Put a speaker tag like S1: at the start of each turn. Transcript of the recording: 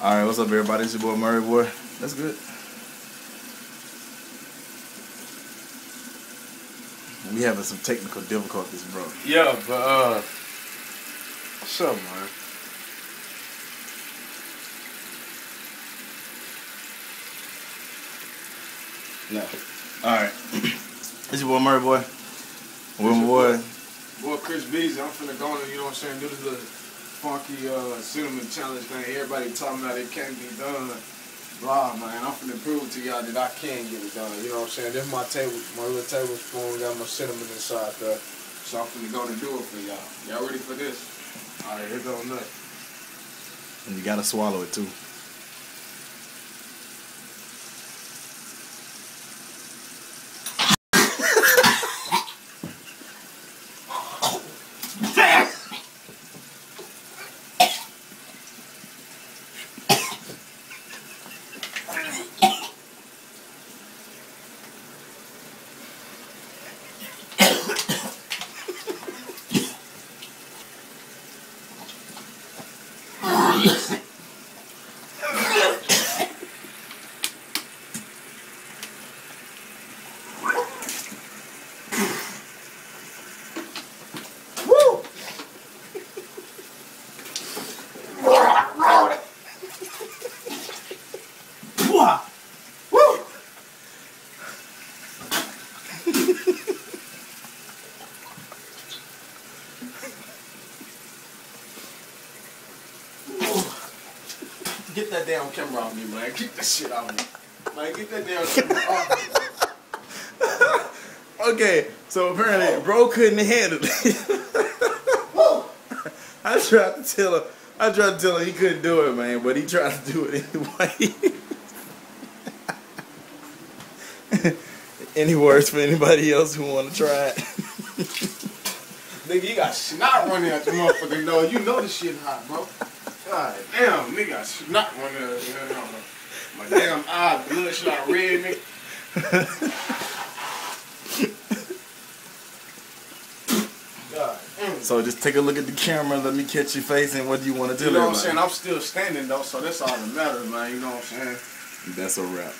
S1: Alright, what's up everybody? It's your boy Murray Boy. That's good. We having some technical difficulties, bro.
S2: Yeah, but what's up, man?
S1: No. Alright. It's your boy Murray Boy. With my boy.
S2: Boy Chris Beasley. I'm finna go on, you know what I'm saying, do this little funky cinnamon challenge thing. Everybody talking about it can't be done. Blah, man. I'm finna prove to y'all that I can get it done. You know what I'm saying? This is my table, my little tablespoon, got my cinnamon inside there. So I'm finna go and do it for y'all. Y'all ready for this? Alright, here goes nothing.
S1: And you gotta swallow it too.
S2: Get that damn camera off me, man. Get that shit off me. Man, get that damn camera off me.
S1: Okay, so apparently bro couldn't handle it. I tried to tell him he couldn't do it, man, but he tried to do it anyway. Any words for anybody else who want to try it?
S2: Nigga, you got snot running out the motherfucking nose. You know this shit hot, bro. God damn, nigga got snot running out the nose. My damn eye, bloodshot red, nigga. God damn.
S1: So just take a look at the camera, let me catch your face, and what do you want to tell
S2: You know what I'm
S1: everybody?
S2: saying? I'm still standing, though, so that's all that matters, man. You know what I'm saying?
S1: That's a wrap.